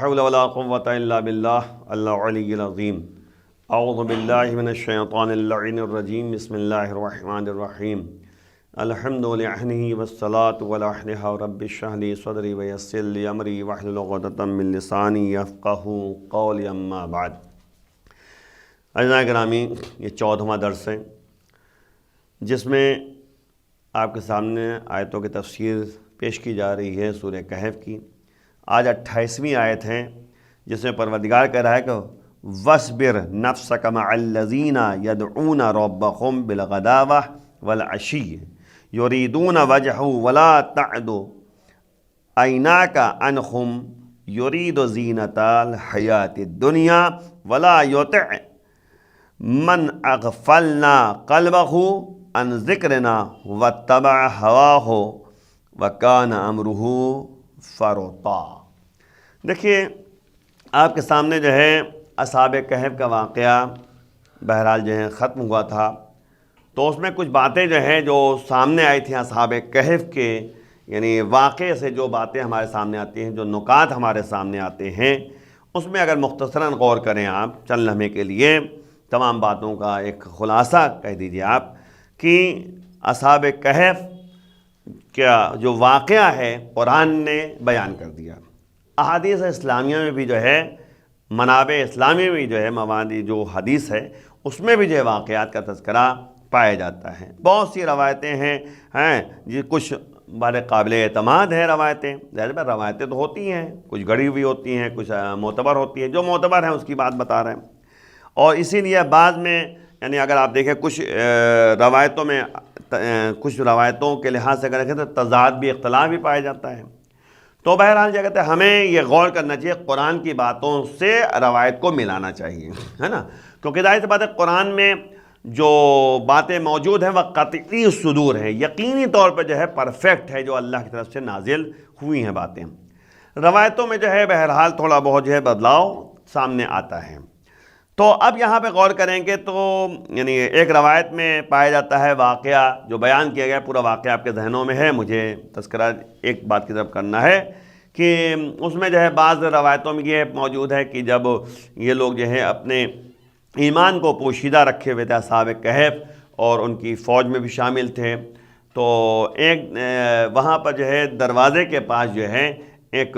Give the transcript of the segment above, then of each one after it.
حول ولا قوة إلا بالله العلی العظیم اعوذ باللہ من الشیطان اللعین الرجیم بسم اللہ الرحمن الرحیم الحمد للہ والصلاة والحمد رب اشرح لی صدری ویسر لی امری واحلل عقدۃ من لسانی یفقہوا قولی اما بعد۔ عزیزان گرامی، یہ 14واں درس ہے جس میں آپ کے سامنے آیتوں کی تفسیر پیش کی جا رہی ہے سورہ کہف کی۔ آج 28ویں آیت ہے جس میں پروردگار کہہ رہا ہے کہ وَاصْبِرْ نَفْسَكَ مَعَ الَّذِينَ يَدْعُونَ رَبَّهُمْ بِالْغَدَاوَةِ وَالْعَشِيِّ يُرِيدُونَ وَجْهَهُ وَلَا تَعْدُ عَيْنَاكَ عَنْهُمْ يُرِيدُ زِينَةَ الْحَيَاةِ الدُّنْيَا وَلَا يُطِعْ مَنْ أَغْفَلْنَا قَلْبَهُ عَنْ ذِكْرِنَا وَاتَّبَعَ هَوَاهُ وَكَانَ أَمْرُهُ فروطا۔ دیکھیے، آپ کے سامنے جو ہے اصحاب کہف کا واقعہ بہرحال جو ہے ختم ہوا تھا، تو اس میں کچھ باتیں جو ہیں جو سامنے آئی تھیں اصحاب کہف کے، یعنی واقعے سے جو باتیں ہمارے سامنے آتی ہیں، جو نکات ہمارے سامنے آتے ہیں، اس میں اگر مختصراً غور کریں آپ چند لمحے کے لیے، تمام باتوں کا ایک خلاصہ کہہ دیجئے آپ کہ اصحاب کہف کیا جو واقعہ ہے قرآن نے بیان کر دیا۔ احادیث اسلامیہ میں بھی جو ہے، منابع اسلامی میں بھی جو ہے، مواد جو حدیث ہے اس میں بھی جو ہے واقعات کا تذکرہ پایا جاتا ہے۔ بہت سی روایتیں ہیں جی، کچھ بڑے قابل اعتماد ہیں روایتیں، ظاہر ہے روایتیں تو ہوتی ہیں، کچھ گڑھی ہوئی ہوتی ہیں، کچھ معتبر ہوتی ہیں، جو معتبر ہیں اس کی بات بتا رہے ہیں۔ اور اسی لیے بعض میں یعنی اگر آپ دیکھیں کچھ روایتوں میں کچھ روایتوں کے لحاظ سے اگر دیکھیں تو تضاد بھی، اختلاف بھی پایا جاتا ہے۔ تو بہرحال کہتے ہیں ہمیں یہ غور کرنا چاہیے، قرآن کی باتوں سے روایت کو ملانا چاہیے، ہے نا، کیونکہ ظاہر سی بات ہے قرآن میں جو باتیں موجود ہیں وہ قطعی صدور ہیں، یقینی طور پہ جو ہے پرفیکٹ ہے، جو اللہ کی طرف سے نازل ہوئی ہیں باتیں۔ روایتوں میں جو ہے بہرحال تھوڑا بہت جو ہے بدلاؤ سامنے آتا ہے۔ تو اب یہاں پہ غور کریں گے تو یعنی ایک روایت میں پایا جاتا ہے واقعہ جو بیان کیا گیا، پورا واقعہ آپ کے ذہنوں میں ہے، مجھے تذکرہ ایک بات کی طرف کرنا ہے کہ اس میں جو ہے بعض روایتوں میں یہ موجود ہے کہ جب یہ لوگ جو ہے اپنے ایمان کو پوشیدہ رکھے ہوئے تھے اصحاب کہف اور ان کی فوج میں بھی شامل تھے، تو ایک وہاں پر جو ہے دروازے کے پاس جو ہے ایک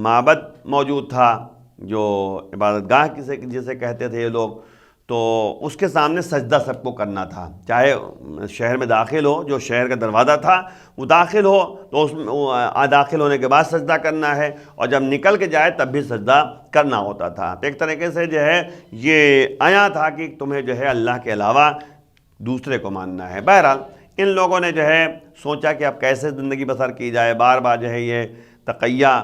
معبد موجود تھا، جو عبادت گاہ جسے کہتے تھے یہ لوگ، تو اس کے سامنے سجدہ سب کو کرنا تھا، چاہے شہر میں داخل ہو، جو شہر کا دروازہ تھا وہ داخل ہو تو اس میں داخل ہونے کے بعد سجدہ کرنا ہے، اور جب نکل کے جائے تب بھی سجدہ کرنا ہوتا تھا۔ تو ایک طریقے سے جو ہے یہ آیا تھا کہ تمہیں جو ہے اللہ کے علاوہ دوسرے کو ماننا ہے۔ بہرحال ان لوگوں نے جو ہے سوچا کہ اب کیسے زندگی بسر کی جائے، بار بار جو ہے یہ تقیہ،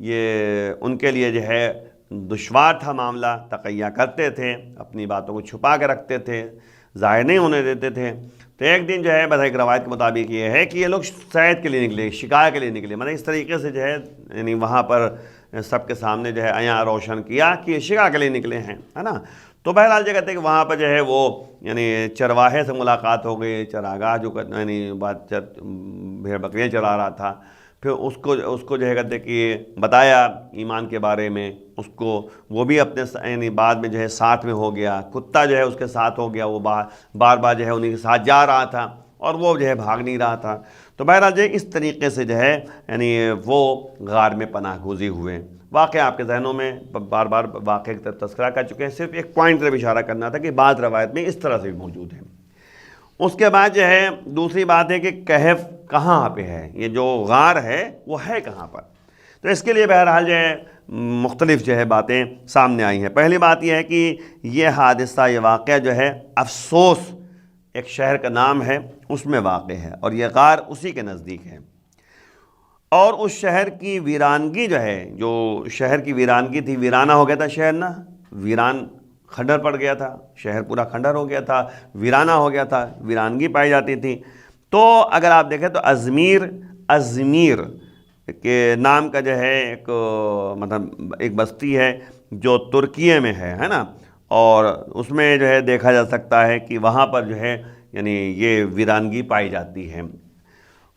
یہ ان کے لیے جو ہے دشوار تھا معاملہ، تقیہ کرتے تھے، اپنی باتوں کو چھپا کے رکھتے تھے، ظاہر نہیں ہونے دیتے تھے۔ تو ایک دن جو ہے بس ایک روایت کے مطابق یہ ہے کہ یہ لوگ سید کے لیے نکلے، شکار کے لیے نکلے، مطلب اس طریقے سے جو ہے یعنی وہاں پر سب کے سامنے جو ہے عیاں روشن کیا کہ یہ شکار کے لیے نکلے ہیں، ہے نا۔ تو بہرحال جو کہتے ہیں کہ وہاں پر جو ہے وہ یعنی چرواہے سے ملاقات ہو گئی، چراگاہ جو یعنی بھیڑ بکریاں چرا رہا تھا، پھر اس کو جو ہے کہتے کہ بتایا ایمان کے بارے میں اس کو، وہ بھی اپنے یعنی بعد میں جو ہے ساتھ میں ہو گیا، کتا جو ہے اس کے ساتھ ہو گیا، وہ بار بار جو ہے انہیں کے ساتھ جا رہا تھا اور وہ جو ہے بھاگ نہیں رہا تھا۔ تو بہرحال جو ہے اس طریقے سے جو ہے یعنی وہ غار میں پناہ گزین ہوئے۔ واقعہ آپ کے ذہنوں میں بار بار واقعے کی طرف تذکرہ کر چکے ہیں، صرف ایک پوائنٹ طرف اشارہ کرنا تھا کہ بعض روایت میں اس طرح سے بھی موجود ہیں۔ اس کے بعد جو ہے دوسری بات ہے کہ کہف کہاں پہ ہے، یہ جو غار ہے وہ ہے کہاں پر۔ تو اس کے لیے بہرحال جو ہے مختلف جو ہے باتیں سامنے آئی ہیں۔ پہلی بات یہ ہے کہ یہ حادثہ، یہ واقعہ جو ہے افسوس ایک شہر کا نام ہے، اس میں واقع ہے، اور یہ غار اسی کے نزدیک ہے۔ اور اس شہر کی ویرانگی جو ہے، جو شہر کی ویرانگی تھی، ویرانہ ہو گیا تھا شہر نا، ویران کھنڈر پڑ گیا تھا، شہر پورا کھنڈر ہو گیا تھا، ویرانہ ہو گیا تھا، ویرانگی پائی جاتی تھی۔ تو اگر آپ دیکھیں تو ازمیر کے نام کا جو ہے ایک مطلب ایک بستی ہے جو ترکیے میں ہے نا، اور اس میں جو ہے دیکھا جا سکتا ہے کہ وہاں پر جو ہے یعنی یہ ویرانگی پائی جاتی ہے۔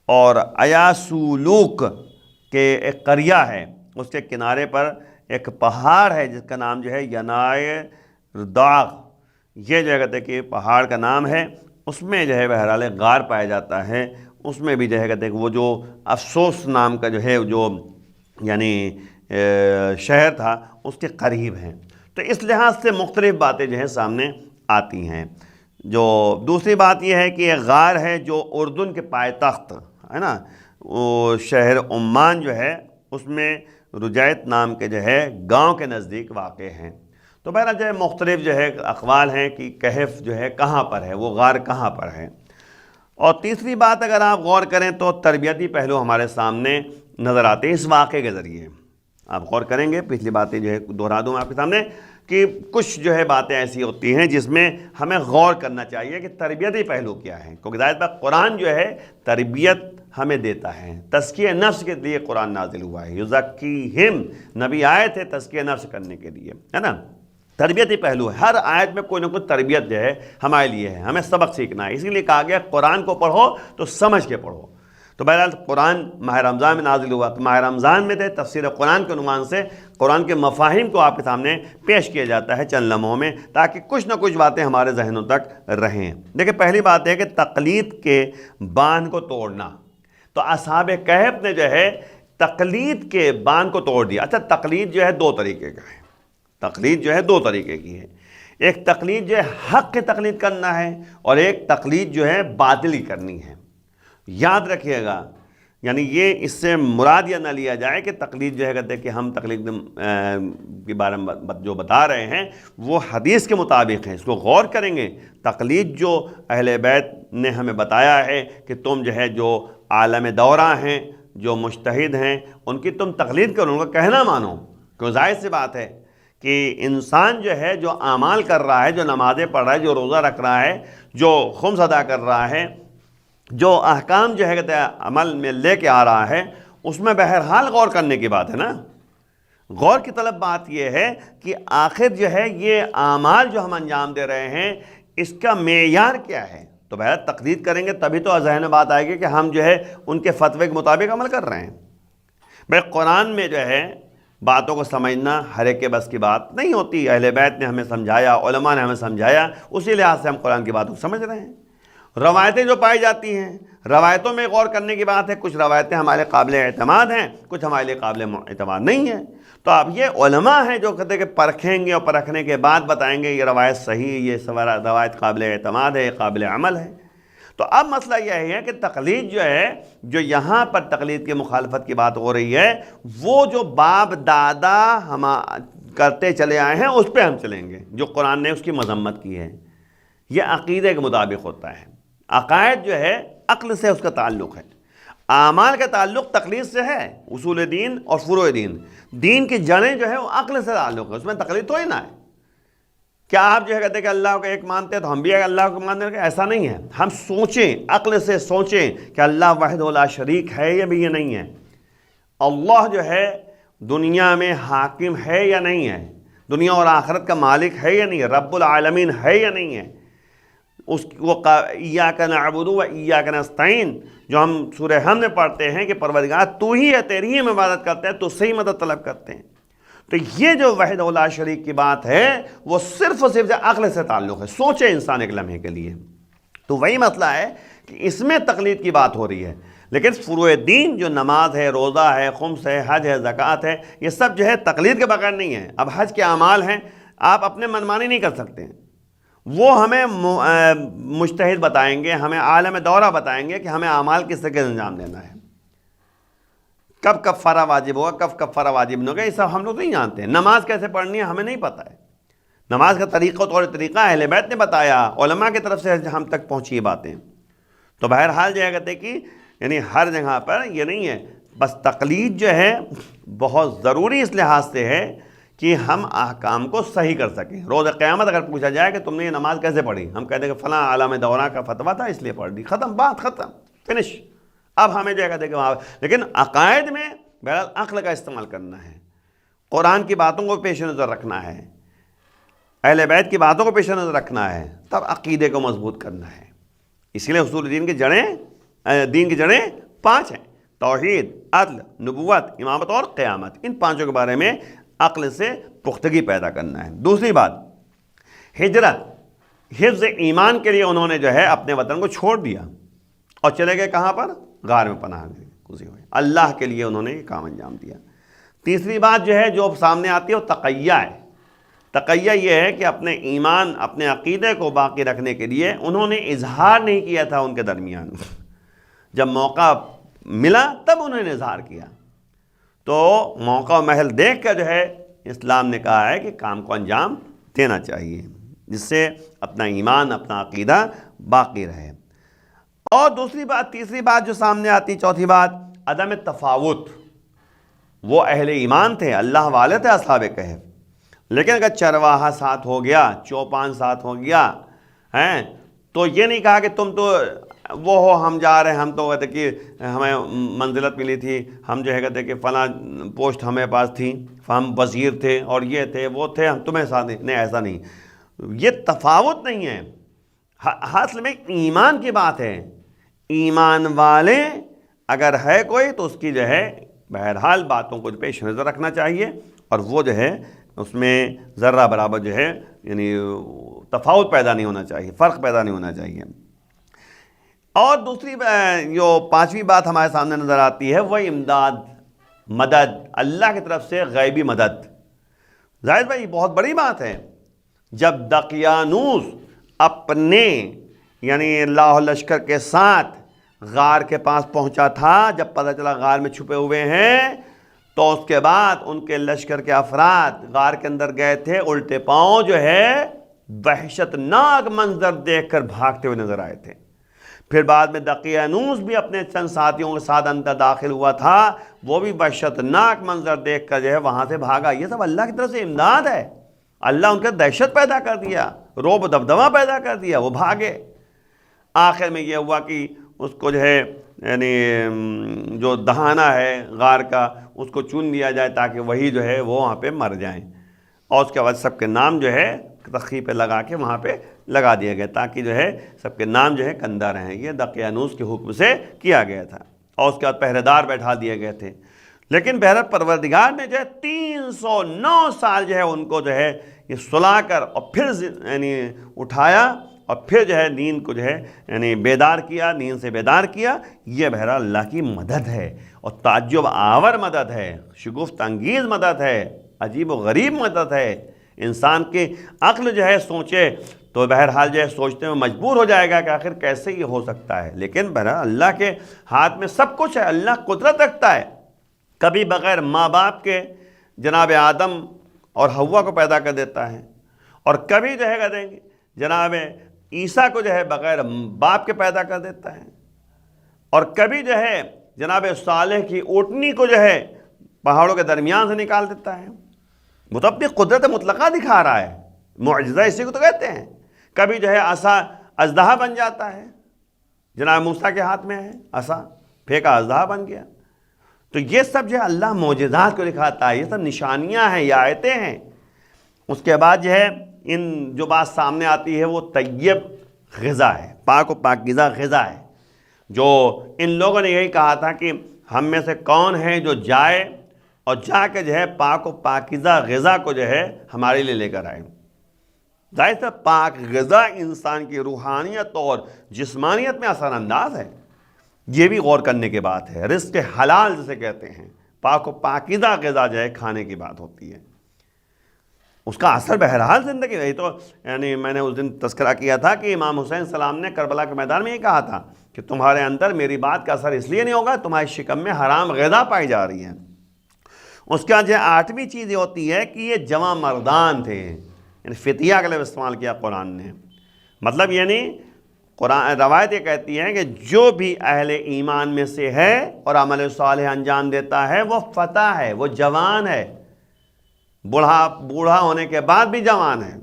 اور ایاسولوک کے ایک قریہ ہے، اس کے کنارے پر ایک پہاڑ ہے جس کا نام جو ہے ینائے داغ، یہ جو ہے کہتے ہیں کہ پہاڑ کا نام ہے، اس میں جو ہے بہرحال غار پایا جاتا ہے، اس میں بھی جو ہے کہتے ہیں کہ وہ جو افسوس نام کا جو ہے جو یعنی شہر تھا اس کے قریب ہیں۔ تو اس لحاظ سے مختلف باتیں جو ہیں سامنے آتی ہیں۔ جو دوسری بات یہ ہے کہ یہ غار ہے جو اردن کے پائے تخت ہے نا، وہ شہر عمان جو ہے اس میں رجیت نام کے جو ہے گاؤں کے نزدیک واقع ہیں۔ تو بہرحال جو ہے مختلف جو ہے اقوال ہیں کہ کہف جو ہے کہاں پر ہے، وہ غار کہاں پر ہے۔ اور تیسری بات اگر آپ غور کریں تو تربیتی پہلو ہمارے سامنے نظر آتے ہیں اس واقعے کے ذریعے۔ آپ غور کریں گے، پچھلی باتیں جو ہے دہرا دوں آپ کے سامنے کہ کچھ جو ہے باتیں ایسی ہوتی ہیں جس میں ہمیں غور کرنا چاہیے کہ تربیتی پہلو کیا ہے، کیونکہ ظاہر بات قرآن جو ہے تربیت ہمیں دیتا ہے، تزکیہ نفس کے لیے قرآن نازل ہوا ہے، یزکیہم، نبی آئے تھے تزکیہ نفس کرنے کے لیے، ہے نا۔ تربیتی پہلو ہے، ہر آیت میں کوئی نہ کوئی تربیت جو ہے ہمارے لیے ہے، ہمیں سبق سیکھنا ہے، اسی لیے کہا گیا قرآن کو پڑھو تو سمجھ کے پڑھو۔ تو بہرحال قرآن ماہ رمضان میں نازل ہوا، تو ماہ رمضان میں تھے تفسیر قرآن کے عنوان سے قرآن کے مفاہیم کو آپ کے سامنے پیش کیا جاتا ہے چند لمحوں میں، تاکہ کچھ نہ کچھ باتیں ہمارے ذہنوں تک رہیں۔ دیکھیں پہلی بات ہے کہ تقلید کے باندھ کو توڑنا۔ تو اصحاب کہف نے جو ہے تقلید کے باندھ کو توڑ دیا۔ اچھا تقلید جو ہے دو طریقے کا ہے، تقلید جو ہے دو طریقے کی ہے، ایک تقلید جو ہے حق کی تقلید کرنا ہے، اور ایک تقلید جو ہے باطل کی کرنی ہے۔ یاد رکھیے گا، یعنی یہ اس سے مراد یہ نہ لیا جائے کہ تقلید جو ہے کہتے ہیں کہ ہم تقلید کے بارے میں جو بتا رہے ہیں وہ حدیث کے مطابق ہیں، اس کو غور کریں گے۔ تقلید جو اہل بیت نے ہمیں بتایا ہے کہ تم جو ہے جو عالم دورہ ہیں، جو مجتہد ہیں، ان کی تم تقلید کرو، ان کا کہنا مانو، کیوں ظاہر سی بات ہے کہ انسان جو ہے جو اعمال کر رہا ہے، جو نمازیں پڑھ رہا ہے، جو روزہ رکھ رہا ہے، جو خمس ادا کر رہا ہے، جو احکام جو ہے کہتے ہیں عمل میں لے کے آ رہا ہے، اس میں بہرحال غور کرنے کی بات ہے نا۔ غور کی طلب بات یہ ہے کہ آخر جو ہے یہ اعمال جو ہم انجام دے رہے ہیں اس کا معیار کیا ہے۔ تو بہرحال تقلید کریں گے تبھی تو ذہن میں بات آئے گی کہ ہم جو ہے ان کے فتوے کے مطابق عمل کر رہے ہیں۔ بھائی قرآن میں جو ہے باتوں کو سمجھنا ہر ایک کے بس کی بات نہیں ہوتی، اہل بیت نے ہمیں سمجھایا، علماء نے ہمیں سمجھایا، اسی لحاظ سے ہم قرآن کی باتوں کو سمجھ رہے ہیں۔ روایتیں جو پائی جاتی ہیں، روایتوں میں غور کرنے کی بات ہے، کچھ روایتیں ہمارے قابل اعتماد ہیں، کچھ ہمارے لیے قابل اعتماد نہیں ہیں۔ تو اب یہ علماء ہیں جو کہتے ہیں کہ پرکھیں گے اور پرکھنے کے بعد بتائیں گے یہ روایت صحیح ہے، یہ روایت قابل اعتماد ہے، یہ قابل عمل ہے۔ تو اب مسئلہ یہ ہے کہ تقلید جو ہے، جو یہاں پر تقلید کی مخالفت کی بات ہو رہی ہے، وہ جو باپ دادا ہم کرتے چلے آئے ہیں اس پہ ہم چلیں گے، جو قرآن نے اس کی مذمت کی ہے۔ یہ عقیدے کے مطابق ہوتا ہے۔ عقائد جو ہے عقل سے اس کا تعلق ہے، اعمال کا تعلق تقلید سے ہے، اصول دین اور فروع دین، دین کی جڑیں جو ہے وہ عقل سے تعلق ہے، اس میں تقلید تو ہی نہ ہے۔ کیا آپ جو ہے کہتے ہیں کہ اللہ کو ایک مانتے ہیں تو ہم بھی اللہ کو مانتے ہیں؟ ایسا نہیں ہے۔ ہم سوچیں، عقل سے سوچیں کہ اللہ وحدہ لا شریک ہے یا بھی یہ نہیں ہے، اللہ جو ہے دنیا میں حاکم ہے یا نہیں ہے، دنیا اور آخرت کا مالک ہے یا نہیں ہے، رب العالمین ہے یا نہیں ہے، وہ ایاک نعبد و ایاک نستعین جو ہم سورہ حمد میں پڑھتے ہیں کہ پروردگار تو ہی ہے، تیری ہی ہم عبادت کرتے ہیں، تو سے ہی مدد طلب کرتے ہیں۔ تو یہ جو وحدہ لا شریک کی بات ہے وہ صرف اور صرف عقل سے تعلق ہے، سوچے انسان ایک لمحے کے لیے۔ تو وہی مسئلہ ہے کہ اس میں تقلید کی بات ہو رہی ہے، لیکن فروع دین جو نماز ہے، روزہ ہے، خمس ہے، حج ہے، زکوٰۃ ہے، یہ سب جو ہے تقلید کے بغیر نہیں ہے۔ اب حج کے اعمال ہیں، آپ اپنے منمانی نہیں کر سکتے، وہ ہمیں مجتہد بتائیں گے، ہمیں عالم دورہ بتائیں گے کہ ہمیں اعمال کس طرح انجام دینا ہے، کب کفارہ واجب ہوگا، کب کفارہ واجب نہیں ہوگا، یہ سب ہم لوگ نہیں جانتے ہیں۔ نماز کیسے پڑھنی ہے ہمیں نہیں پتہ ہے، نماز کا طریقہ طور طریقہ اہل بیت نے بتایا، علماء کی طرف سے ہم تک پہنچی یہ باتیں۔ تو بہرحال جو ہے کہتے کہ یعنی ہر جگہ پر یہ نہیں ہے، بس تقلید جو ہے بہت ضروری اس لحاظ سے ہے کہ ہم احکام کو صحیح کر سکیں۔ روز قیامت اگر پوچھا جائے کہ تم نے یہ نماز کیسے پڑھی، ہم کہتے ہیں کہ فلاں عالم دورہ کا فتویٰ تھا اس لیے پڑھ دی، ختم، بات ختم، فنش۔ اب ہمیں جو کہتے ہیں کہ وہاں، لیکن عقائد میں بہرحال عقل کا استعمال کرنا ہے، قرآن کی باتوں کو پیش نظر رکھنا ہے، اہل بیت کی باتوں کو پیش نظر رکھنا ہے، تب عقیدے کو مضبوط کرنا ہے۔ اسی لیے اصول دین کی جڑیں 5 ہیں۔ توحید، عدل، نبوت، امامت اور قیامت، ان پانچوں کے بارے میں عقل سے پختگی پیدا کرنا ہے۔ دوسری بات، ہجرت، حفظ ایمان کے لیے انہوں نے جو ہے اپنے وطن کو چھوڑ دیا اور چلے گئے کہاں پر؟ غار میں پناہ گزے ہوئے، اللہ کے لیے انہوں نے یہ کام انجام دیا۔ تیسری بات جو ہے جو سامنے آتی ہے وہ تقیہ ہے۔ تقیہ یہ ہے کہ اپنے ایمان، اپنے عقیدے کو باقی رکھنے کے لیے انہوں نے اظہار نہیں کیا تھا ان کے درمیان، جب موقع ملا تب انہوں نے اظہار کیا۔ تو موقع و محل دیکھ کر جو ہے اسلام نے کہا ہے کہ کام کو انجام دینا چاہیے، جس سے اپنا ایمان، اپنا عقیدہ باقی رہے۔ اور دوسری بات، تیسری بات جو سامنے آتی، چوتھی بات، عدم تفاوت۔ وہ اہل ایمان تھے، اللہ والے تھے اصحاب کہف، لیکن اگر چرواہا ساتھ ہو گیا، چوپان ساتھ ہو گیا ہیں، تو یہ نہیں کہا کہ تم تو وہ ہو، ہم جا رہے ہیں، ہم تو کہتے کہ ہمیں منزلت ملی تھی، ہم جو ہے کہتے کہ فلاں پوسٹ ہمیں پاس تھی، ہم وزیر تھے اور یہ تھے وہ تھے، ہم تمہیں ساتھ نہیں، ایسا نہیں، یہ تفاوت نہیں ہے۔ اصل میں ایمان کی بات ہے، ایمان والے اگر ہے کوئی تو اس کی جو ہے بہرحال باتوں کو پیش نظر رکھنا چاہیے، اور وہ جو ہے اس میں ذرہ برابر جو ہے یعنی تفاوت پیدا نہیں ہونا چاہیے، فرق پیدا نہیں ہونا چاہیے۔ اور دوسری جو پانچویں بات ہمارے سامنے نظر آتی ہے وہ امداد، مدد، اللہ کی طرف سے غیبی مدد۔ ظاہر بھائی بہت بڑی بات ہے، جب دقیانوس اپنے یعنی اللہ لشکر کے ساتھ غار کے پاس پہنچا تھا، جب پتہ چلا غار میں چھپے ہوئے ہیں، تو اس کے بعد ان کے لشکر کے افراد غار کے اندر گئے تھے، الٹے پاؤں جو ہے وحشت ناک منظر دیکھ کر بھاگتے ہوئے نظر آئے تھے۔ پھر بعد میں دقیانوس بھی اپنے چند ساتھیوں کے ساتھ اندر داخل ہوا تھا، وہ بھی وحشت ناک منظر دیکھ کر جو ہے وہاں سے بھاگا۔ یہ سب اللہ کی طرف سے امداد ہے، اللہ ان کے دہشت پیدا کر دیا، رعب دبدبہ پیدا کر دیا، وہ بھاگے۔ آخر میں یہ ہوا کہ اس کو جو ہے یعنی جو دہانہ ہے غار کا اس کو چن دیا جائے تاکہ وہی جو ہے وہ وہاں پہ مر جائیں، اور اس کے بعد سب کے نام جو ہے تختی پہ لگا کے وہاں پہ لگا دیا گیا تاکہ جو ہے سب کے نام جو ہے کندہ رہیں۔ یہ دقیانوس کے حکم سے کیا گیا تھا، اور اس کے بعد پہرے دار بیٹھا دیے گئے تھے۔ لیکن بہرحال پروردگار نے جو ہے 309 سال جو ہے ان کو جو ہے یہ سلا کر اور پھر یعنی اٹھایا، اور پھر جو ہے نیند کو جو ہے یعنی بیدار کیا، نیند سے بیدار کیا۔ یہ بہرحال اللہ کی مدد ہے، اور تعجب آور مدد ہے، شگفت انگیز مدد ہے، عجیب و غریب مدد ہے۔ انسان کی عقل جو ہے سوچے تو بہرحال جو ہے سوچتے میں مجبور ہو جائے گا کہ آخر کیسے یہ ہو سکتا ہے، لیکن بہرحال اللہ کے ہاتھ میں سب کچھ ہے، اللہ قدرت رکھتا ہے۔ کبھی بغیر ماں باپ کے جناب آدم اور حوا کو پیدا کر دیتا ہے، اور کبھی جو ہے کہتے ہیں جناب عیسیٰ کو جو ہے بغیر باپ کے پیدا کر دیتا ہے، اور کبھی جو ہے جناب صالح کی اونٹنی کو جو ہے پہاڑوں کے درمیان سے نکال دیتا ہے۔ وہ تو اپنی قدرت مطلقہ دکھا رہا ہے، معجزہ اسی کو تو کہتے ہیں۔ کبھی جو ہے عصا اژدہا بن جاتا ہے، جناب موسیٰ کے ہاتھ میں ہے عصا، پھینکا اژدہا بن گیا۔ تو یہ سب جو ہے اللہ معجزات کو دکھاتا ہے، یہ سب نشانیاں ہیں، یہ آیتیں ہیں۔ اس کے بعد جو ہے ان جو بات سامنے آتی ہے وہ طیب غذا ہے، پاک و پاکیزہ غذا ہے، جو ان لوگوں نے یہی کہا تھا کہ ہم میں سے کون ہے جو جائے اور جا کے جو ہے پاک و پاکیزہ غذا کو جو ہے ہمارے لیے لے کر آئے۔ ظاہر سے پاک غذا انسان کی روحانیت اور جسمانیت میں اثر انداز ہے، یہ بھی غور کرنے کی بات ہے۔ رزق حلال جسے کہتے ہیں، پاک و پاکیزہ غذا جو ہے کھانے کی بات ہوتی ہے، اس کا اثر بہرحال زندگی رہی۔ تو یعنی میں نے اس دن تذکرہ کیا تھا کہ امام حسین السلام نے کربلا کے میدان میں یہ کہا تھا کہ تمہارے اندر میری بات کا اثر اس لیے نہیں ہوگا، تمہاری شکم میں حرام غذا پائی جا رہی ہے۔ اس کا جو 8ویں چیز یہ ہوتی ہے کہ یہ جوان مردان تھے، یعنی فتیہ کا لفظ استعمال کیا قرآن نے، مطلب یعنی قرآن روایت یہ کہتی ہے کہ جو بھی اہل ایمان میں سے ہے اور عمل صالح انجام دیتا ہے وہ فتح ہے، وہ جوان ہے، بوڑھا ہونے کے بعد بھی جوان ہے۔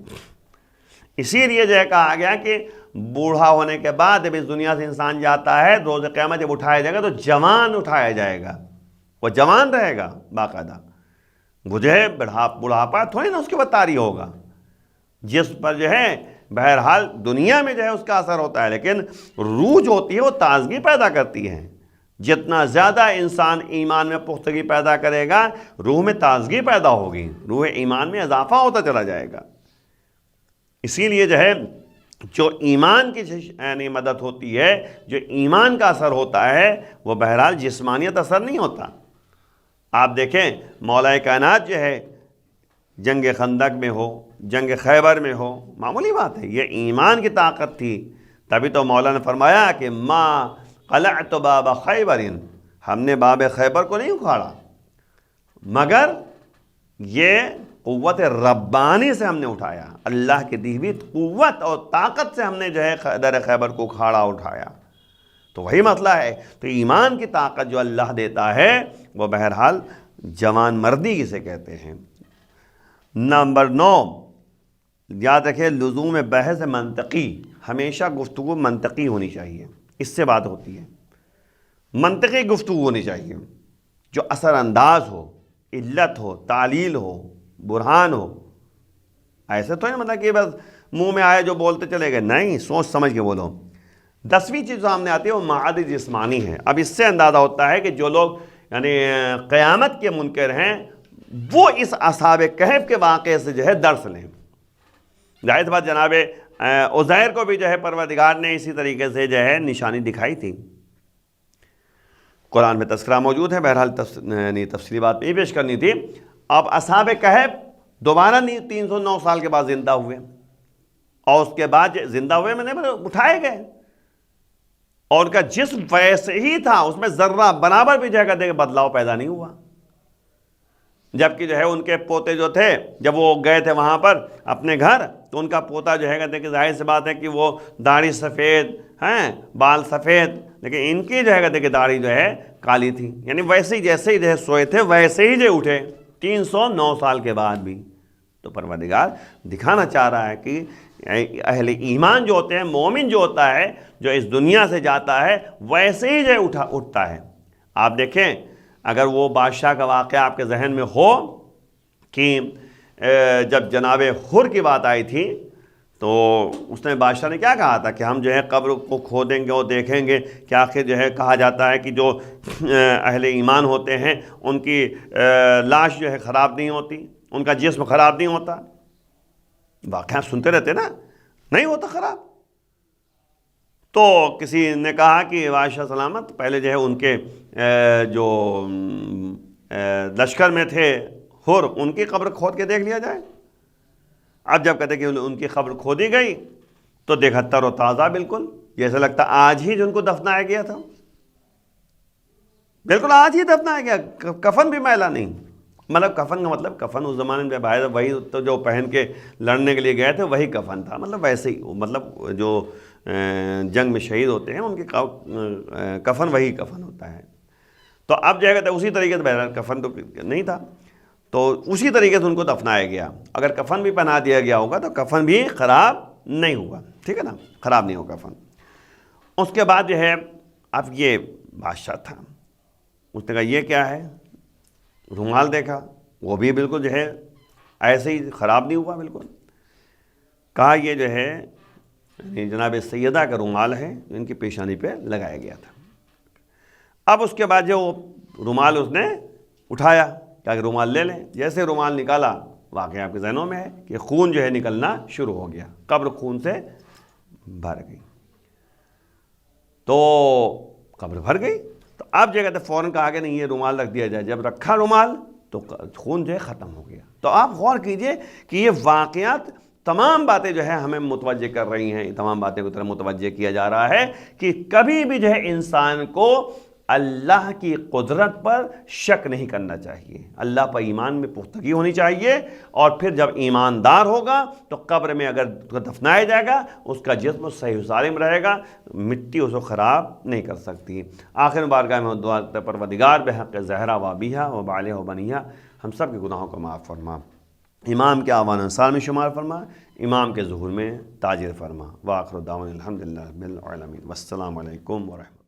اسی لیے جو ہے کہا گیا کہ بوڑھا ہونے کے بعد جب اس دنیا سے انسان جاتا ہے، روز قیامت جب اٹھایا جائے گا تو جوان اٹھایا جائے گا، وہ جوان رہے گا باقاعدہ، وہ جو ہے بڑھاپا تھوڑی نا اس کے بعد طاری ہوگا، جس پر جو ہے بہرحال دنیا میں جو ہے اس کا اثر ہوتا ہے، لیکن روح جو ہوتی ہے وہ تازگی پیدا کرتی ہے، جتنا زیادہ انسان ایمان میں پختگی پیدا کرے گا، روح میں تازگی پیدا ہوگی، روح ایمان میں اضافہ ہوتا چلا جائے گا۔ اسی لیے جو ہے جو ایمان کی یعنی مدد ہوتی ہے، جو ایمان کا اثر ہوتا ہے، وہ بہرحال جسمانیت اثر نہیں ہوتا۔ آپ دیکھیں مولا کائنات جو ہے جنگ خندق میں ہو، جنگ خیبر میں ہو، معمولی بات ہے، یہ ایمان کی طاقت تھی۔ تبھی تو مولا نے فرمایا کہ ما قلعت باب خیبر، ہم نے باب خیبر کو نہیں اکھاڑا، مگر یہ قوت ربانی سے ہم نے اٹھایا، اللہ کی دی ہوئی قوت اور طاقت سے ہم نے جو ہے در خیبر کو اکھاڑا اٹھایا۔ تو وہی مسئلہ ہے۔ تو ایمان کی طاقت جو اللہ دیتا ہے وہ بہرحال جوان مردی جسے کہتے ہیں۔ نمبر 9، یاد رکھیں لزوم بحث منطقی، ہمیشہ گفتگو منطقی ہونی چاہیے، اس سے بات ہوتی ہے۔ منطقی گفتگو ہونی چاہیے جو اثر انداز ہو، علت ہو، تعلیل ہو، برہان ہو۔ ایسے تو نہیں مطلب کہ بس منہ میں آئے جو بولتے چلے گئے، نہیں، سوچ سمجھ کے بولو۔ 10ویں چیز سامنے آتی ہے وہ معاد جسمانی ہے۔ اب اس سے اندازہ ہوتا ہے کہ جو لوگ یعنی قیامت کے منکر ہیں وہ اس اصحاب کہف کے واقعے سے جو ہے درس لیں۔ ظاہر بات جناب عزیر کو بھی جو ہے پروردگار نے اسی طریقے سے جو ہے نشانی دکھائی تھی۔ قرآن میں تذکرہ موجود ہے، بہرحال تفصیلی بات نہیں پیش کرنی تھی۔ اب اصحاب کہف دوبارہ 309 سال کے بعد زندہ ہوئے، اور اس کے بعد زندہ ہوئے میں نے اٹھائے گئے، اور ان کا جسم ویسے ہی تھا، اس میں ذرہ برابر بھی جگہ دے بدلاؤ پیدا نہیں ہوا۔ جبکہ جو ہے ان کے پوتے جو تھے جب وہ گئے تھے وہاں پر اپنے گھر، تو ان کا پوتا جو ہے کہتے کہ ظاہر سی بات ہے کہ وہ داڑھی سفید ہیں، بال سفید، لیکن ان کی جو ہے کہتے کہ داڑھی جو ہے کالی تھی، یعنی ویسے ہی جیسے ہی جو ہے سوئے تھے ویسے ہی جو اٹھے 309 سال کے بعد بھی۔ تو پروردگار دکھانا چاہ رہا ہے کہ اہل ایمان جو ہوتے ہیں، مومن جو ہوتا ہے، جو اس دنیا سے جاتا ہے ویسے ہی جو اٹھتا ہے۔ آپ دیکھیں اگر وہ بادشاہ کا واقعہ آپ کے ذہن میں ہو کہ جب جناب حر کی بات آئی تھی تو اس نے بادشاہ نے کیا کہا تھا کہ ہم جو ہے قبر کو کھودیں گے اور دیکھیں گے کہ آخر جو ہے کہا جاتا ہے کہ جو اہل ایمان ہوتے ہیں ان کی لاش جو ہے خراب نہیں ہوتی، ان کا جسم خراب نہیں ہوتا۔ واقعہ سنتے رہتے نا، نہیں ہوتا خراب۔ تو کسی نے کہا کہ بادشاہ سلامت پہلے جو ہے ان کے جو لشکر میں تھے حر، ان کی قبر کھود کے دیکھ لیا جائے۔ اب جب کہتے کہ ان کی قبر کھودی گئی تو دیکھا تر و تازہ، بالکل جیسے لگتا آج ہی جو ان کو دفنایا گیا تھا، بالکل آج ہی دفنایا گیا، کفن بھی میلا نہیں۔ مطلب کفن کا مطلب کفن اس زمانے میں باہر وہی تو جو پہن کے لڑنے کے لیے گئے تھے وہی کفن تھا، مطلب ویسے ہی، مطلب جو جنگ میں شہید ہوتے ہیں ان کے کفن وہی کفن ہوتا ہے۔ تو اب جو ہے اسی طریقے سے بہرحال کفن تو نہیں تھا، تو اسی طریقے سے ان کو دفنایا گیا۔ اگر کفن بھی پہنا دیا گیا ہوگا تو کفن بھی خراب نہیں ہوگا، ٹھیک ہے نا، خراب نہیں ہوگا کفن۔ اس کے بعد جو ہے اب یہ بادشاہ تھا، اس نے کہا یہ کیا ہے، رومال دیکھا، وہ بھی بالکل جو ہے ایسے ہی خراب نہیں ہوا بالکل۔ کہا یہ جو ہے جناب سیدہ کا رومال ہے جو ان کی پیشانی پہ لگایا گیا تھا۔ اب اس کے بعد جو رومال اس نے اٹھایا کہ رومال لے لیں، جیسے رومال نکالا واقعہ آپ کے ذہنوں میں ہے کہ خون جو ہے نکلنا شروع ہو گیا، قبر خون سے بھر گئی۔ تو قبر بھر گئی تو اب جو کہتے فوراً کہا کہ نہیں یہ رومال رکھ دیا جائے۔ جب رکھا رومال تو خون جو ہے ختم ہو گیا۔ تو آپ غور کیجئے کہ یہ واقعات تمام باتیں جو ہے ہمیں متوجہ کر رہی ہیں، تمام باتیں کو طرح متوجہ کیا جا رہا ہے کہ کبھی بھی جو ہے انسان کو اللہ کی قدرت پر شک نہیں کرنا چاہیے، اللہ پر ایمان میں پختگی ہونی چاہیے، اور پھر جب ایماندار ہوگا تو قبر میں اگر دفنایا جائے گا اس کا جسم صحیح سالم رہے گا، مٹی اس کو خراب نہیں کر سکتی۔ آخر بارگاہ میں دعا پروردگار بحق زہرا و ابیہا و بالہ و بنیہا ہم سب کے گناہوں کو معاف فرما، امام کے آوان انصار میں شمار فرما، امام کے ظہور میں تاجر فرما۔ وآخر دعوانا الحمدللہ رب العالمین، والسلام علیکم ورحمۃ اللہ۔